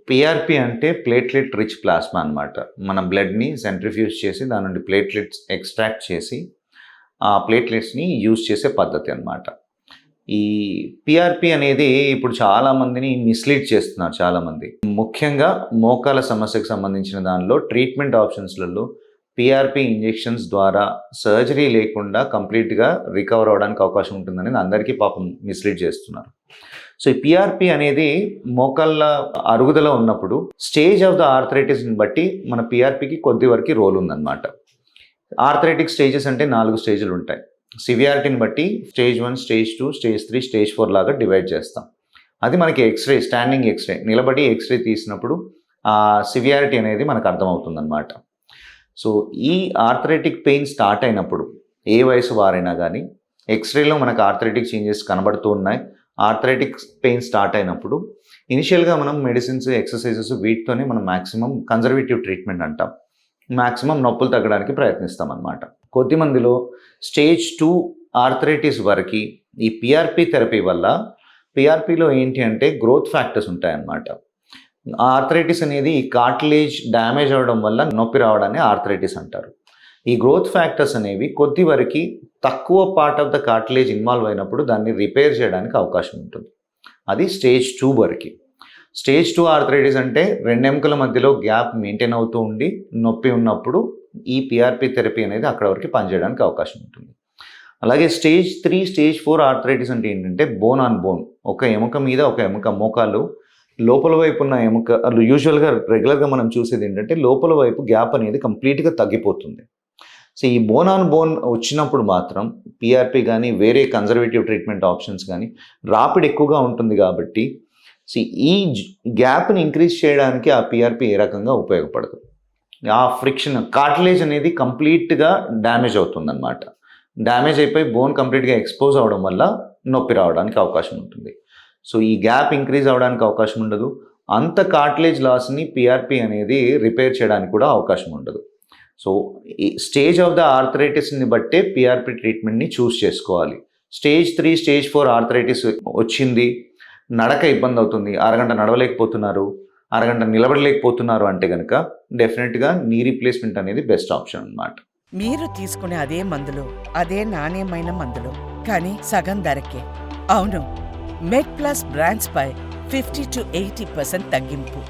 PRP అంటే platelet rich plasma అనమాట. మన బ్లడ్‌ని సెంట్రిఫ్యూజ్ చేసి దాని నుండి ప్లేట్లెట్స్ ఎక్స్ట్రాక్ట్ చేసి, ఆ ప్లేట్లెట్స్‌ని యూజ్ చేసే పద్ధతి అనమాట. ఈ పీఆర్పీ అనేది ఇప్పుడు చాలామందిని మిస్‌లీడ్ చేస్తున్నారు చాలామంది. ముఖ్యంగా మోకాళ్ళ సమస్యకు సంబంధించిన దానిలో ట్రీట్మెంట్ ఆప్షన్స్‌లలో పీఆర్పీ ఇంజెక్షన్స్ ద్వారా సర్జరీ లేకుండా కంప్లీట్‌గా రికవర్ అవ్వడానికి అవకాశం ఉంటుందనేది అందరికీ పాపం మిస్‌లీడ్ చేస్తున్నారు. సో, ఈ పీఆర్పీ అనేది మోకాళ్ళ అరుగుదల ఉన్నప్పుడు స్టేజ్ ఆఫ్ ద ఆర్థరైటిస్‌ని బట్టి మన పీఆర్పీకి కొద్ది వరకు రోల్ ఉందన్నమాట. ఆర్థరైటిక్ స్టేజెస్ అంటే 4 స్టేజ్‌లుంటాయి. సివియారిటీని బట్టి స్టేజ్ 1, స్టేజ్ 2, స్టేజ్ 3, స్టేజ్ 4 లాగా డివైడ్ చేస్తాం. అది మనకి ఎక్స్‌రే, స్టాండింగ్ ఎక్స్‌రే నిలబడి ఎక్స్‌రే తీసినప్పుడు ఆ సివియారిటీ అనేది మనకు అర్థమవుతుందన్నమాట. సో, ఈ ఆర్థరైటిక్ పెయిన్ స్టార్ట్ అయినప్పుడు ఏ వయసు వారైనా గానీ ఎక్స్‌రేలో మనకు ఆర్థరైటిక్ చేంజెస్ కనబడుతూ ఉన్నాయి. ఆర్థరైటిక్ పెయిన్ స్టార్ట్ అయినప్పుడు ఇనిషియల్‌గా మనం మెడిసిన్స్, ఎక్సర్‌సైజెస్ వీటితోనే మనం మాక్సిమం కన్జర్వేటివ్ ట్రీట్మెంట్ అంటాం. మాక్సిమం నొప్పులు తగ్గడానికి ప్రయత్నిస్తామన్నమాట. కొద్దిమందిలో స్టేజ్ 2 ఆర్థరైటిస్ వరకి ఈ పీఆర్పీ థెరపీ వల్ల పీఆర్పీలో ఏంటి అంటే గ్రోత్ ఫ్యాక్టర్స్ ఉంటాయన్నమాట. ఆర్థరైటిస్ అనేది ఈ కార్టిలేజ్ డ్యామేజ్ అవ్వడం వల్ల నొప్పి రావడాన్ని ఆర్థరైటిస్ అంటారు. ఈ గ్రోత్ ఫ్యాక్టర్స్ అనేవి కొద్ది వరకి తక్కువ part of the cartilage involve అయినప్పుడు దాన్ని రిపేర్ చేయడానికి అవకాశం ఉంటుంది. అది స్టేజ్ 2 వరకి. స్టేజ్ 2 ఆర్థరైటిస్ అంటే 2 ఎముకల మధ్యలో గ్యాప్ మెయింటైన్ అవుతూ ఉండి నొప్పి ఉన్నప్పుడు ఈ పీఆర్పీ థెరపీ అనేది అక్కడ వరకు పనిచేయడానికి అవకాశం ఉంటుంది. అలాగే స్టేజ్ 3, స్టేజ్ 4 ఆర్థరైటిస్ అంటే ఏంటంటే బోన్ ఆన్ బోన్. ఒక ఎముక మీద ఒక ఎముక మోకాలు లోపల వైపు ఉన్న ఎముక యూజువల్‌గా రెగ్యులర్‌గా మనం చూసేది ఏంటంటే లోపల వైపు గ్యాప్ అనేది కంప్లీట్‌గా తగ్గిపోతుంది. సో, ఈ బోన్ ఆన్ బోన్ వచ్చినప్పుడు మాత్రం పీఆర్పీ గానీ, వేరే కన్జర్వేటివ్ ట్రీట్మెంట్ ఆప్షన్స్ గానీ రాపిడ్ ఎక్కువగా ఉంటుంది కాబట్టి ఈ గ్యాప్‌ని ఇంక్రీజ్ చేయడానికి ఆ పీఆర్పీ ఏ రకంగా ఉపయోగపడదు. ఆ ఫ్రిక్షన్ కార్టిలేజ్ అనేది కంప్లీట్‌గా డ్యామేజ్ అవుతుందన్నమాట. డ్యామేజ్ అయిపోయి బోన్ కంప్లీట్‌గా ఎక్స్‌పోజ్ అవ్వడం వల్ల నొప్పి రావడానికి అవకాశం ఉంటుంది. సో, ఈ గ్యాప్ ఇంక్రీజ్ అవ్వడానికి అవకాశం ఉండదు. అంత కార్టిలేజ్ లాస్‌ని పీఆర్పీ అనేది రిపేర్ చేయడానికి కూడా అవకాశం ఉండదు. సో, ఈ స్టేజ్ ఆఫ్ ద ఆర్థరైటిస్‌ని బట్టే పీఆర్పీ ట్రీట్మెంట్‌ని చూస్ చేసుకోవాలి. స్టేజ్ 3, స్టేజ్ 4 ఆర్థరైటిస్ వచ్చింది, నడక ఇబ్బంది అవుతుంది, అరగంట నడవలేకపోతున్నారు, అరగంట నిలబడలేకపోతున్నారు అంటే గనక డెఫినెట్‌గా నీ రీప్లేస్‌మెంట్ అనేది బెస్ట్ ఆప్షన్ అన్నమాట. మీరు తీసుకునే అదే మందులు, అదే నాణ్యమైన మందులు, కానీ సగం ధరకే. అవును, మెడ్ ప్లస్ బ్రాండ్స్ పై 50-80% తగ్గింపు.